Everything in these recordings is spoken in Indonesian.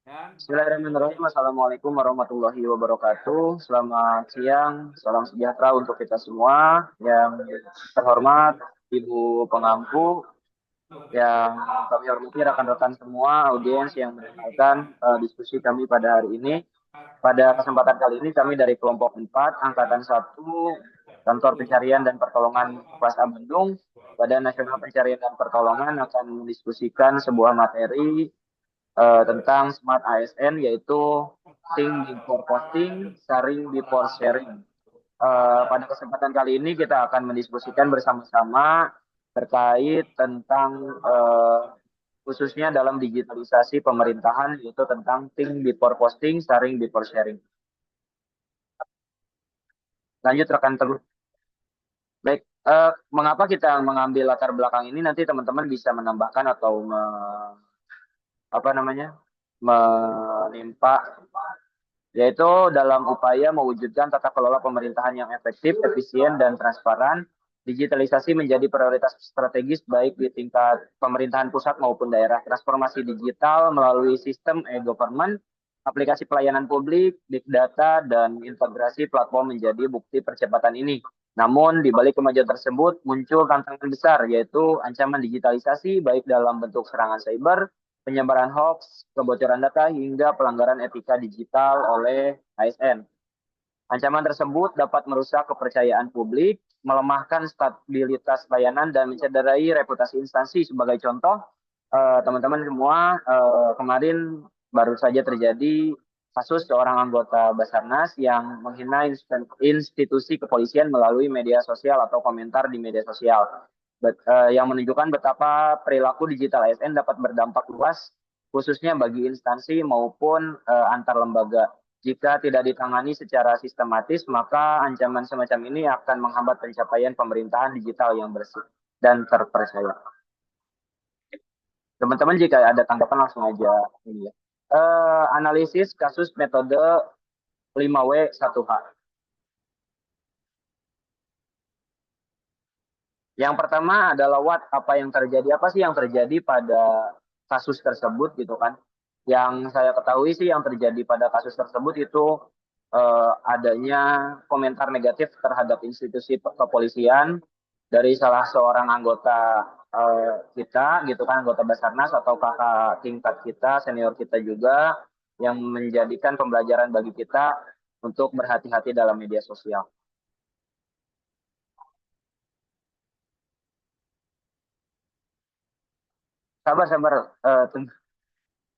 Bismillahirrahmanirrahim. Assalamualaikum warahmatullahi wabarakatuh. Selamat siang, salam sejahtera untuk kita semua. Yang terhormat Ibu Pengampu, yang kami hormati rekan-rekan semua, audiens yang mendengarkan diskusi kami pada hari ini. Pada kesempatan kali ini kami dari kelompok 4, Angkatan 1, Kantor Pencarian dan Pertolongan Kelas A Bandung, Badan Nasional Pencarian dan Pertolongan akan mendiskusikan sebuah materi tentang Smart ASN, yaitu Think Before Posting, Sharing Before Sharing. Pada kesempatan kali ini kita akan mendiskusikan bersama-sama terkait tentang khususnya dalam digitalisasi pemerintahan, yaitu tentang Think Before Posting, Sharing Before Sharing. Lanjut rekan Teguh. Baik, mengapa kita mengambil latar belakang ini, nanti teman-teman bisa menambahkan atau apa namanya menimpa, yaitu dalam upaya mewujudkan tata kelola pemerintahan yang efektif, efisien, dan transparan. Digitalisasi menjadi prioritas strategis baik di tingkat pemerintahan pusat maupun daerah. Transformasi digital melalui sistem e-government, aplikasi pelayanan publik, big data, dan integrasi platform menjadi bukti percepatan ini. Namun, di balik kemajuan tersebut muncul tantangan besar, yaitu ancaman digitalisasi baik dalam bentuk serangan cyber, penyebaran hoax, kebocoran data, hingga pelanggaran etika digital oleh ASN. Ancaman tersebut dapat merusak kepercayaan publik, melemahkan stabilitas layanan, dan mencederai reputasi instansi. Sebagai contoh, teman-teman semua, kemarin baru saja terjadi kasus seorang anggota Basarnas yang menghina institusi kepolisian melalui media sosial atau komentar di media sosial, yang menunjukkan betapa perilaku digital ASN dapat berdampak luas, khususnya bagi instansi maupun antar lembaga. Jika tidak ditangani secara sistematis, maka ancaman semacam ini akan menghambat pencapaian pemerintahan digital yang bersih dan terpercaya. Teman-teman jika ada tanggapan langsung aja ini ya. Analisis kasus metode 5W1H. Yang pertama adalah apa yang terjadi, apa sih yang terjadi pada kasus tersebut gitu kan. Yang saya ketahui sih yang terjadi pada kasus tersebut itu adanya komentar negatif terhadap institusi kepolisian dari salah seorang anggota kita gitu kan, anggota Basarnas atau kakak tingkat kita, senior kita juga, yang menjadikan pembelajaran bagi kita untuk berhati-hati dalam media sosial. Sabar,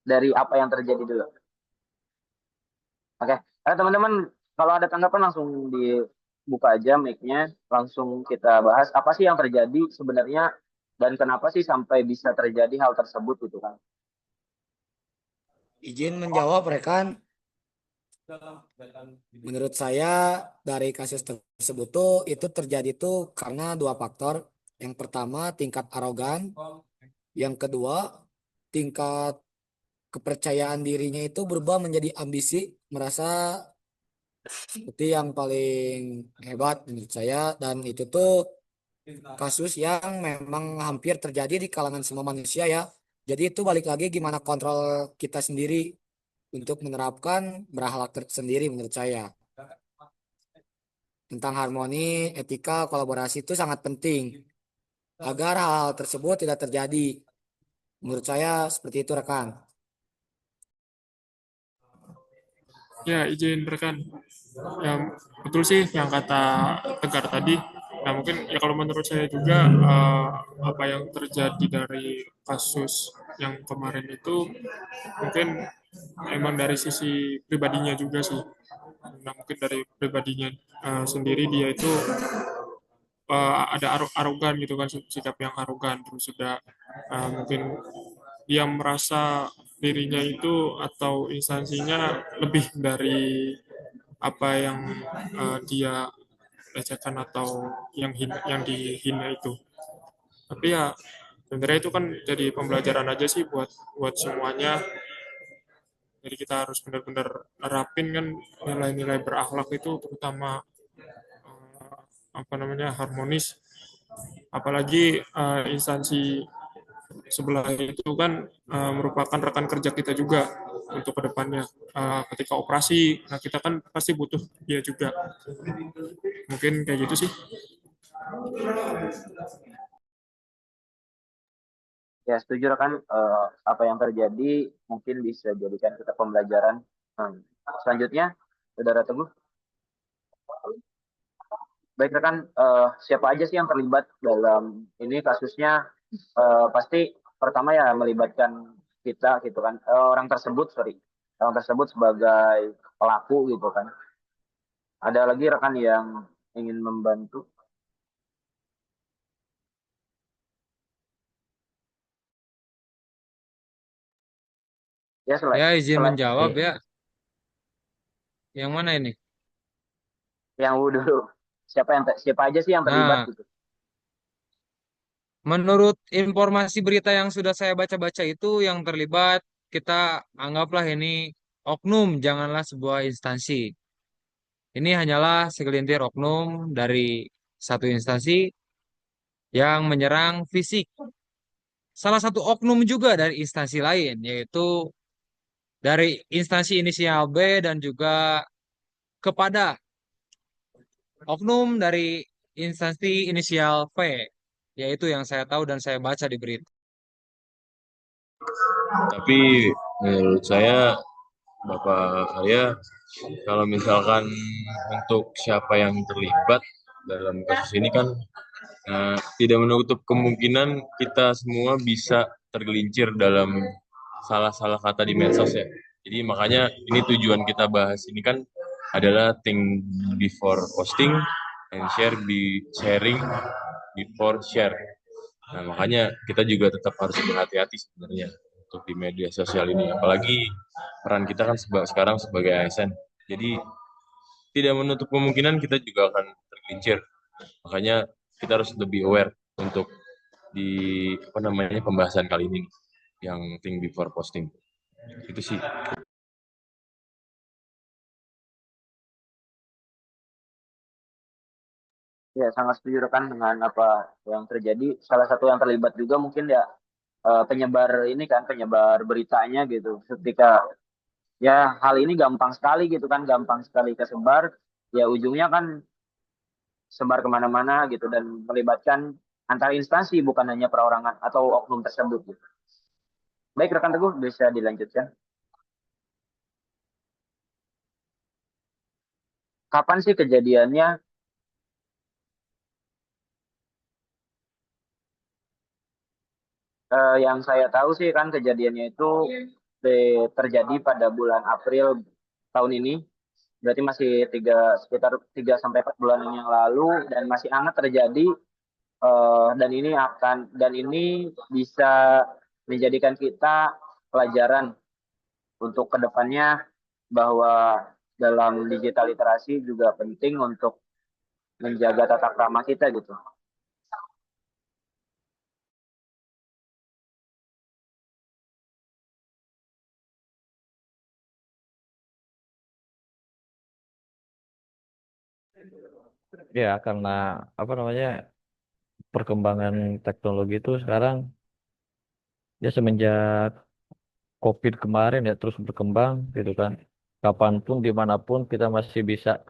dari apa yang terjadi dulu. Oke, teman-teman, kalau ada tanggapan langsung dibuka aja mic-nya, langsung kita bahas apa sih yang terjadi sebenarnya dan kenapa sih sampai bisa terjadi hal tersebut gitu kan. Izin menjawab rekan. Menurut saya dari kasus tersebut tuh itu terjadi tuh karena dua faktor. Yang pertama tingkat arogan, yang kedua tingkat kepercayaan dirinya itu berubah menjadi ambisi, merasa seperti yang paling hebat menurut saya, dan itu tuh kasus yang memang hampir terjadi di kalangan semua manusia ya. Jadi itu balik lagi gimana kontrol kita sendiri untuk menerapkan berakhlak sendiri menurut saya. Tentang harmoni, etika, kolaborasi itu sangat penting agar hal tersebut tidak terjadi. Menurut saya seperti itu rekan. Ya, izin rekan. Ya, betul sih yang kata Tegar tadi. Nah, mungkin ya kalau menurut saya juga apa yang terjadi dari kasus yang kemarin itu mungkin emang dari sisi pribadinya juga sih. Nah, mungkin dari pribadinya sendiri dia itu ada arogan gitu kan, sikap yang arogan, terus sudah mungkin dia merasa dirinya itu atau instansinya lebih dari apa yang dia lecehkan atau yang dihina itu. Tapi ya sebenarnya itu kan jadi pembelajaran aja sih buat buat semuanya. Jadi kita harus benar-benar nerapin kan nilai-nilai berakhlak itu, terutama apa namanya harmonis. Apalagi instansi sebelah itu kan merupakan rekan kerja kita juga. untuk kedepannya. Ketika operasi, nah kita kan pasti butuh dia juga. Mungkin kayak gitu sih. Ya, setuju rekan. Apa yang terjadi mungkin bisa jadikan kita pembelajaran. Hmm. Selanjutnya, Saudara Teguh. Baik rekan, siapa aja sih yang terlibat dalam ini kasusnya? Pasti pertama ya melibatkan kita gitu kan. Orang tersebut sebagai pelaku gitu kan. Ada lagi rekan yang ingin membantu? Ya, Ya, izin selain menjawab ya. Yang mana ini? yang dulu, siapa aja sih yang terlibat Nah, gitu? menurut informasi berita yang sudah saya baca-baca itu yang terlibat, kita anggaplah ini oknum, janganlah sebuah instansi. Ini hanyalah segelintir oknum dari satu instansi yang menyerang fisik. Salah satu oknum juga dari instansi lain, yaitu dari instansi inisial B dan juga kepada oknum dari instansi inisial V, yaitu yang saya tahu dan saya baca di berita. Tapi menurut saya, Bapak saya, kalau misalkan untuk siapa yang terlibat dalam kasus ini kan tidak menutup kemungkinan kita semua bisa tergelincir dalam salah-salah kata di medsos ya. Jadi makanya ini tujuan kita bahas ini kan adalah think before posting and sharing before share. Nah, makanya kita juga tetap harus berhati-hati sebenarnya untuk di media sosial ini. Apalagi peran kita kan sekarang sebagai ASN. Jadi tidak menutup kemungkinan kita juga akan tergelincir. Makanya kita harus lebih aware untuk di pembahasan kali ini yang think before posting. Itu sih. Ya, sangat setuju rekan dengan apa yang terjadi. Salah satu yang terlibat juga mungkin ya penyebar beritanya gitu. Ketika ya hal ini gampang sekali gitu kan, gampang sekali kesebar. Ya ujungnya kan sebar kemana-mana gitu dan melibatkan antar instansi bukan hanya perorangan atau oknum tersebut gitu. Baik rekan Teguh, bisa dilanjutkan. Kapan sih kejadiannya? Yang saya tahu sih kan kejadiannya itu terjadi pada bulan April tahun ini. Berarti masih sekitar 3 sampai 4 bulan yang lalu dan masih hangat terjadi, dan ini bisa menjadikan kita pelajaran untuk kedepannya bahwa dalam digital literasi juga penting untuk menjaga tata krama kita gitu. Ya, karena apa namanya perkembangan teknologi itu sekarang ya semenjak COVID kemarin ya terus berkembang gitu kan. Kapanpun, dimanapun kita masih bisa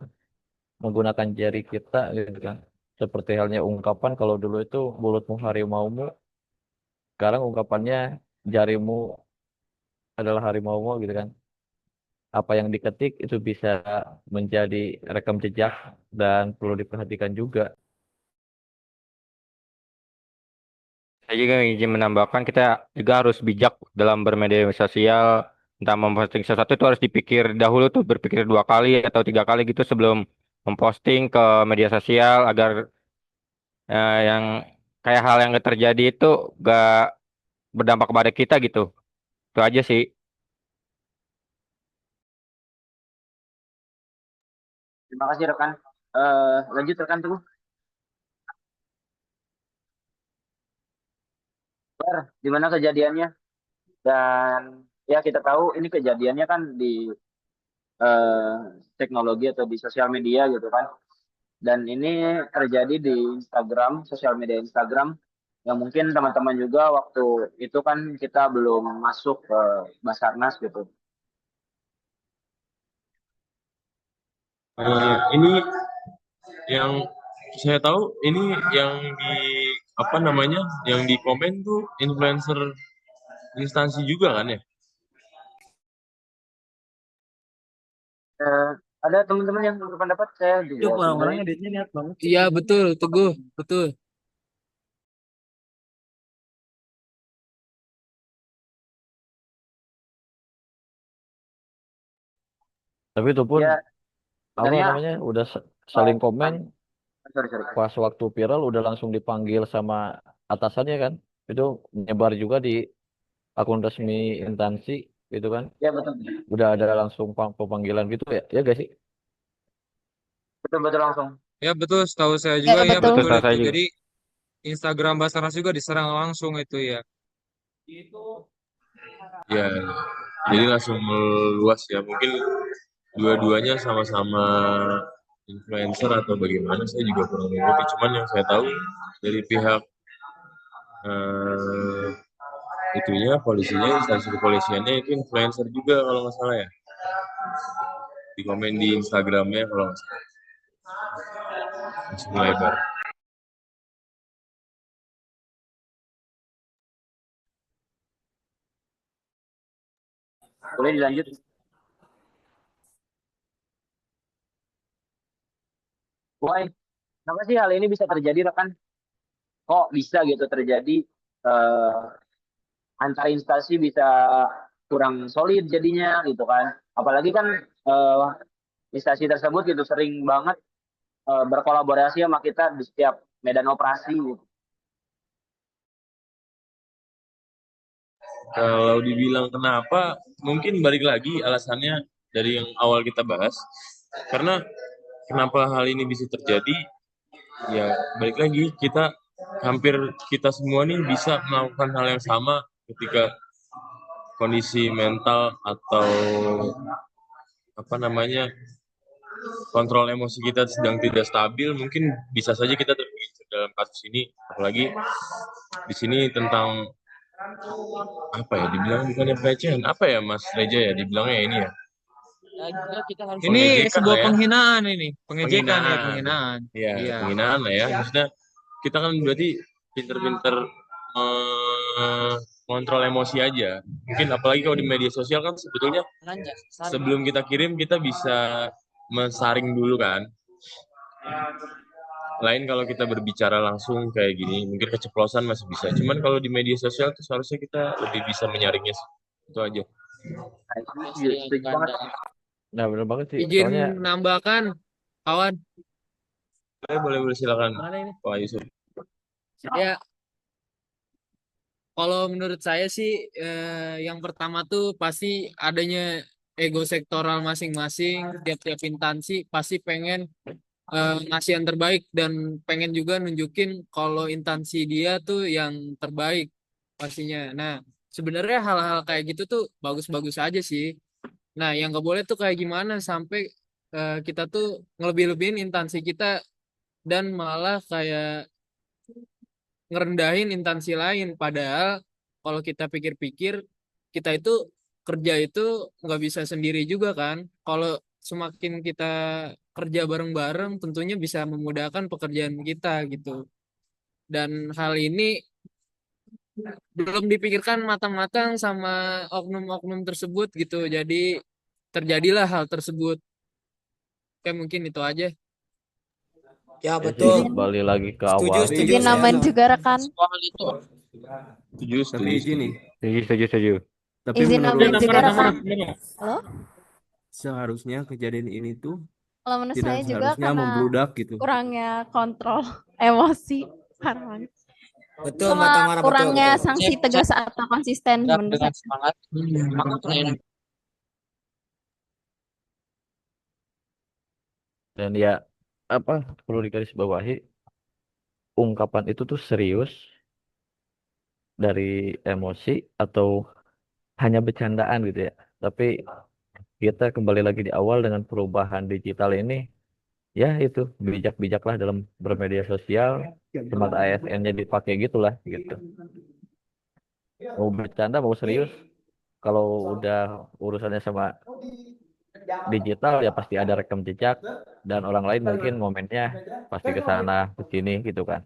menggunakan jari kita gitu kan. Seperti halnya ungkapan kalau dulu itu mulutmu harimaumu, sekarang ungkapannya jarimu adalah harimaumu gitu kan. Apa yang diketik itu bisa menjadi rekam jejak dan perlu diperhatikan juga. Saya juga izin menambahkan kita juga harus bijak dalam bermedia sosial. Entah memposting sesuatu itu harus dipikir dahulu tuh, berpikir 2 kali atau 3 kali gitu sebelum memposting ke media sosial agar yang kayak hal yang terjadi itu gak berdampak kepada kita gitu. Itu aja sih. Terima kasih rekan. Lanjut rekan Teguh. Di mana kejadiannya? Dan ya kita tahu ini kejadiannya kan di eh, teknologi atau di sosial media gitu kan. Dan ini terjadi di Instagram, sosial media Instagram, yang mungkin teman-teman juga waktu itu kan kita belum masuk ke Basarnas gitu. Ini yang saya tahu ini yang di apa namanya yang di komen tuh influencer instansi juga kan ya? Eh, ada teman-teman yang berpendapat, saya juga Itu sebenarnya orang-orangnya duitnya niat banget. Iya betul, Teguh, betul. Tapi itu pun ya apa sebenarnya namanya udah saling komen sorry sorry. pas waktu viral udah langsung dipanggil sama atasannya kan. Itu nyebar juga di akun resmi instansi gitu kan. Ya betul Udah ada langsung pemanggilan gitu ya. Ya gak sih? betul betul langsung. Ya betul, setahu saya Ya, juga ya betul. Betul betul saya itu. juga. Jadi Instagram Basarnas juga diserang langsung itu ya. Ya, jadi langsung meluas ya. Mungkin dua-duanya sama-sama influencer atau bagaimana saya juga kurang mengerti. Cuman yang saya tahu dari pihak eh, itunya polisinya instansi kepolisiannya itu influencer juga kalau nggak salah ya. Di komen di Instagramnya kalau nggak salah. Langsung lebar. Boleh dilanjut? Why? Kenapa sih hal ini bisa terjadi, rekan? Kok bisa gitu terjadi, eh, antar instansi bisa kurang solid jadinya gitu kan? Apalagi kan eh, instansi tersebut gitu sering banget berkolaborasi sama kita di setiap medan operasi gitu. Kalau dibilang kenapa, mungkin balik lagi alasannya dari yang awal kita bahas. Karena kenapa hal ini bisa terjadi, ya balik lagi hampir kita semua nih bisa melakukan hal yang sama ketika kondisi mental atau apa namanya kontrol emosi kita sedang tidak stabil, mungkin bisa saja kita tergelincir dalam kasus ini. Apalagi di sini tentang apa ya, dibilang bukannya pelecehan, apa ya Mas Reja ya, dibilangnya ini ya, Ini pengejekan sebuah lah ya, penghinaan ini, pengecekan ya, penghinaan. penghinaan. Ya, Iya. penghinaan lah ya. Maksudnya kita kan berarti pinter-pinter mengontrol emosi aja. Mungkin apalagi kalau di media sosial kan sebetulnya sebelum kita kirim kita bisa mensaring dulu kan. Lain kalau kita berbicara langsung kayak gini, mungkin keceplosan masih bisa. Cuman kalau di media sosial tuh seharusnya kita lebih bisa menyaringnya sih. Itu aja. Nah, setuju banget. Nah bener banget sih. Izin Soalnya menambahkan, kawan. Boleh silakan Mana ini? Pak Yusuf. Ya, kalau menurut saya sih yang pertama tuh pasti adanya ego sektoral masing-masing. Tiap-tiap instansi pasti pengen ngasih yang terbaik dan pengen juga nunjukin kalau instansi dia tuh yang terbaik pastinya. Nah, sebenarnya hal-hal kayak gitu tuh bagus-bagus aja sih. Nah, yang nggak boleh tuh kayak gimana sampai kita tuh ngelebih-lebihin instansi kita dan malah kayak ngerendahin instansi lain. Padahal kalau kita pikir-pikir, kita itu kerja itu nggak bisa sendiri juga kan. Kalau semakin kita kerja bareng-bareng, tentunya bisa memudahkan pekerjaan kita gitu. Dan hal ini belum dipikirkan matang-matang sama oknum-oknum tersebut gitu. Jadi terjadilah hal tersebut. Kayak mungkin itu aja. Ya ya sih betul. kembali lagi ke Setuju, awal. setuju Izin saya. nambahin juga rekan. Setuju. Tapi izin nih. Setuju. Tapi Izin menurut nambahin juga rekan. Bener. Halo? seharusnya kejadian ini tuh Kalau menurut tidak saya juga seharusnya karena membludak gitu. kurangnya kontrol emosi. Parah. Betul, Sama Mata Mara, betul, kurangnya betul. sanksi tegas atau konsisten menurut saya. Dan ya apa perlu digarisbawahi ungkapan itu tuh serius dari emosi atau hanya bercandaan gitu ya. Tapi kita kembali lagi di awal dengan perubahan digital ini, ya itu bijak-bijaklah dalam bermedia sosial, smart ASN-nya dipakai gitulah gitu. Mau bercanda mau serius, kalau udah urusannya sama digital ya pasti ada rekam jejak dan orang lain mungkin momennya pasti ke sana ke sini gitu kan.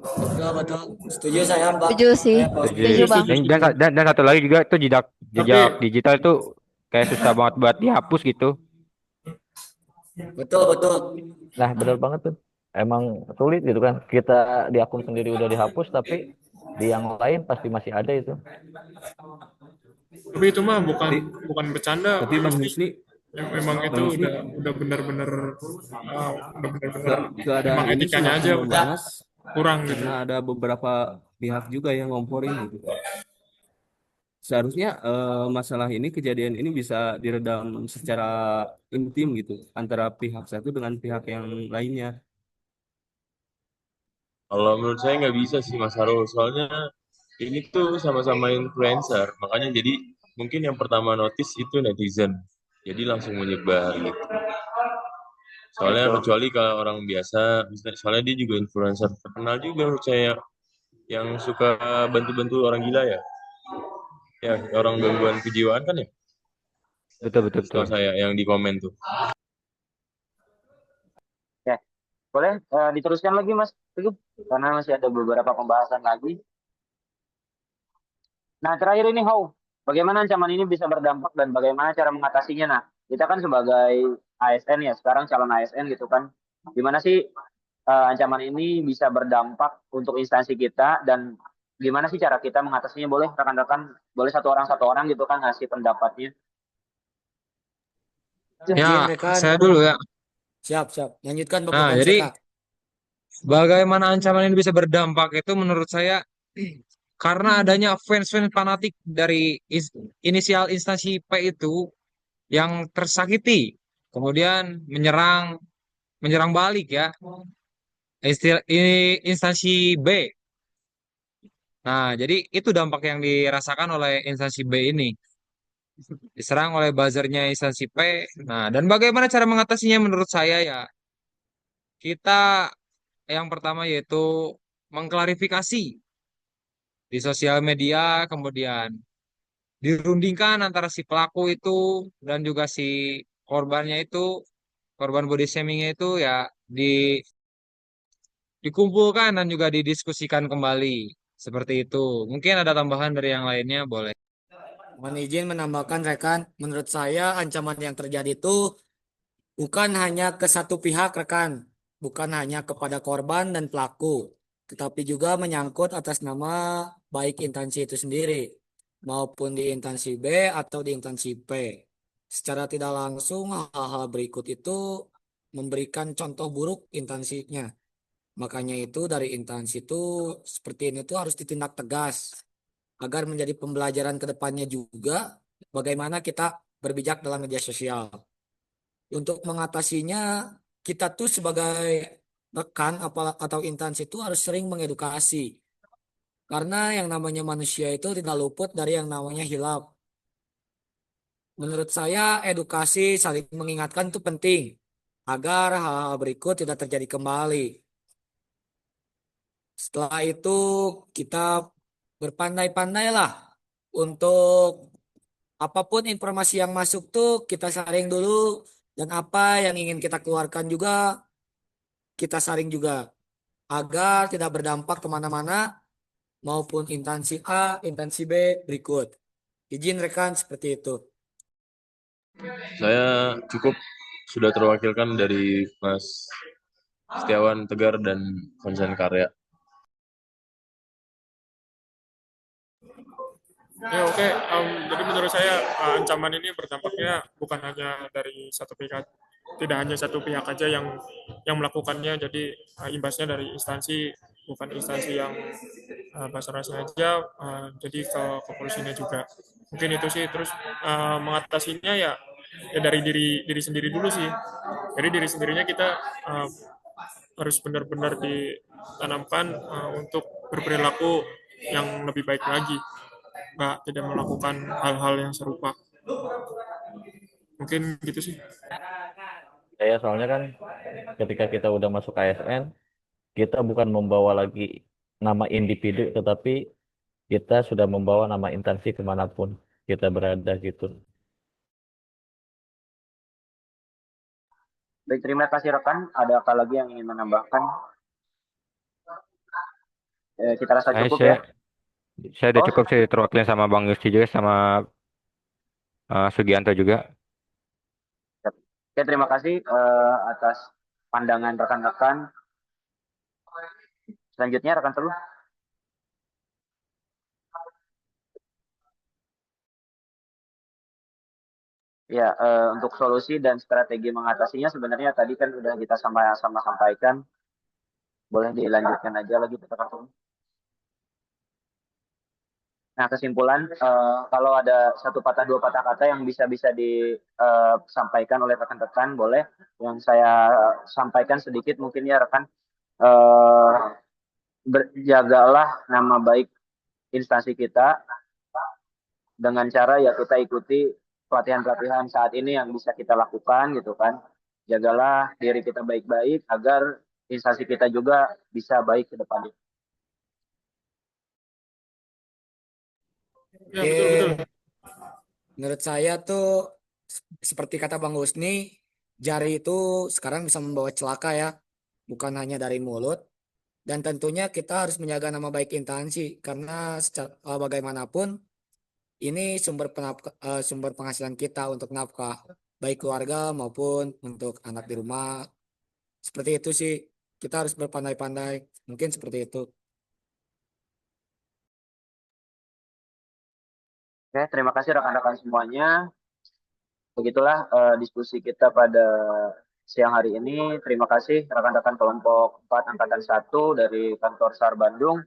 Betul, betul. Setuju saya, Mbak. Setuju sih. Saya Pak. Setuju. Setuju, Bang. Dan satu lagi juga tuh jejak jejak Tapi digital itu kayak susah banget buat dihapus gitu. Betul, betul. Nah, benar banget tuh. Emang sulit gitu kan. Kita di akun sendiri udah dihapus, tapi di yang lain pasti masih ada itu. itu mah bukan Tapi, bukan bercanda, tapi Bang pasti Husni, emang itu Bang Husni, udah benar-benar udah benar-benar keadaan emang ini etikanya semakin aja udah memanas kurang gitu. karena ada beberapa pihak juga yang ngomporin gitu. Seharusnya masalah ini, kejadian ini bisa diredam secara intim gitu antara pihak satu dengan pihak yang lainnya. Kalau menurut saya nggak bisa sih Mas Harul, soalnya ini tuh sama-sama influencer, makanya jadi mungkin yang pertama notice itu netizen, jadi langsung menyebar gitu. Soalnya kecuali kalau orang biasa, soalnya dia juga influencer terkenal juga menurut saya, yang suka bantu-bantu orang gila ya, ya orang gangguan kejiwaan kan ya, Betul betul betul. setahu saya yang di komen tuh. Ya, boleh diteruskan lagi Mas Teguh, karena masih ada beberapa pembahasan lagi. Nah, terakhir ini how, bagaimana ancaman ini bisa berdampak dan bagaimana cara mengatasinya? Nah, kita kan sebagai ASN ya, sekarang calon ASN gitu kan. Gimana sih ancaman ini bisa berdampak untuk instansi kita dan gimana sih cara kita mengatasinya? Boleh rekan-rekan, boleh satu orang gitu kan ngasih pendapatnya. Izin, Ya, rekan. saya dulu ya. Siap, siap. Lanjutkan Bapak Nah, Polseka. jadi bagaimana ancaman ini bisa berdampak itu menurut saya karena adanya fans-fans fanatik dari inisial instansi P itu yang tersakiti, kemudian menyerang balik ya instansi B. Nah, jadi itu dampak yang dirasakan oleh instansi B ini. Diserang oleh buzzernya instansi P. Nah, dan bagaimana cara mengatasinya menurut saya ya, kita yang pertama yaitu mengklarifikasi di sosial media, kemudian dirundingkan antara si pelaku itu dan juga si korbannya itu, korban body shamingnya itu ya di, dikumpulkan dan juga didiskusikan kembali. Seperti itu. Mungkin ada tambahan dari yang lainnya, boleh. Mohon izin menambahkan rekan, menurut saya ancaman yang terjadi itu bukan hanya ke satu pihak rekan, bukan hanya kepada korban dan pelaku, tetapi juga menyangkut atas nama baik instansi itu sendiri, maupun di instansi B atau di instansi P. Secara tidak langsung hal-hal berikut itu memberikan contoh buruk instansinya. Makanya itu dari instansi itu seperti ini tuh harus ditindak tegas agar menjadi pembelajaran ke depannya juga bagaimana kita berbijak dalam media sosial. Untuk mengatasinya, kita tuh sebagai rekan atau instansi itu harus sering mengedukasi. Karena yang namanya manusia itu tidak luput dari yang namanya hilaf. Menurut saya, edukasi saling mengingatkan itu penting agar hal-hal berikut tidak terjadi kembali. Setelah itu, kita berpandai-pandailah untuk apapun informasi yang masuk tuh kita saring dulu dan apa yang ingin kita keluarkan juga kita saring juga agar tidak berdampak kemana-mana maupun instansi A, instansi B berikut. Izin rekan seperti itu. Saya cukup sudah terwakilkan dari Mas Setiawan Tegar dan Konsen Karya. Ya oke, jadi menurut saya ancaman ini berdampaknya bukan hanya dari satu pihak, tidak hanya satu pihak aja yang melakukannya. Jadi imbasnya dari instansi, bukan instansi yang basarnasnya aja, jadi ke kepolisiannya juga. Mungkin itu sih. Terus mengatasinya ya dari diri diri sendiri dulu sih. Jadi diri sendirinya kita harus benar-benar ditanamkan untuk berperilaku yang lebih baik lagi, tidak melakukan hal-hal yang serupa. Mungkin gitu sih. Ya, soalnya kan ketika kita udah masuk ASN, kita bukan membawa lagi nama individu, tetapi kita sudah membawa nama instansi kemanapun. kita berada gitu. Baik, terima kasih rekan. Ada apa lagi yang ingin menambahkan? Kita rasa Saya cukup saya ya. saya udah Oh, cukup sih terwakilin sama Bang Yusti juga sama Sugianto juga. siap. Oke, terima kasih atas pandangan rekan-rekan. Selanjutnya rekan Teluh. Ya, untuk solusi dan strategi mengatasinya sebenarnya tadi kan udah kita sama-sama sampaikan. Boleh dilanjutkan aja lagi rekan Teluh. Nah, kesimpulan kalau ada satu patah dua patah kata yang bisa disampaikan oleh rekan-rekan, boleh. Yang saya sampaikan sedikit mungkin ya rekan. Eh, Berjagalah nama baik instansi kita dengan cara ya kita ikuti pelatihan-pelatihan saat ini yang bisa kita lakukan gitu kan. Jagalah diri kita baik-baik agar instansi kita juga bisa baik ke depannya. Ya, Oke, betul, betul. menurut saya tuh seperti kata Bang Husni, jari itu sekarang bisa membawa celaka ya, bukan hanya dari mulut. Dan tentunya kita harus menjaga nama baik instansi karena bagaimanapun ini sumber penghasilan kita untuk nafkah baik keluarga maupun untuk anak di rumah. Seperti itu sih, kita harus berpandai-pandai. Mungkin seperti itu. Oke, terima kasih rekan-rekan semuanya. Begitulah diskusi kita pada siang hari ini. Terima kasih rekan-rekan kelompok 4 Angkatan 1 dari kantor SAR Bandung.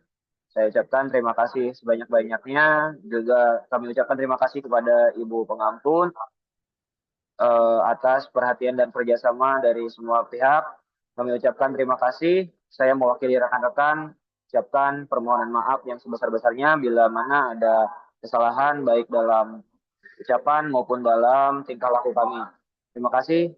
Saya ucapkan terima kasih sebanyak-banyaknya. Juga kami ucapkan terima kasih kepada Ibu Pengampun atas perhatian dan kerjasama dari semua pihak. Kami ucapkan terima kasih. Saya mewakili rekan-rekan ucapkan permohonan maaf yang sebesar-besarnya bila mana ada kesalahan baik dalam ucapan maupun dalam tingkah laku kami. Terima kasih.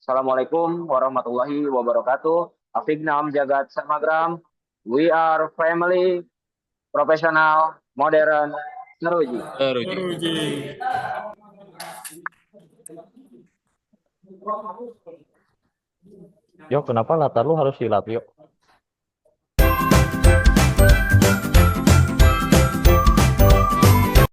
Assalamualaikum warahmatullahi wabarakatuh. Afignam Jagat Samagram. We are family, professional, modern, Neruji. Teruji. Teruji. Yo, kenapa latar lu harus silat, yuk?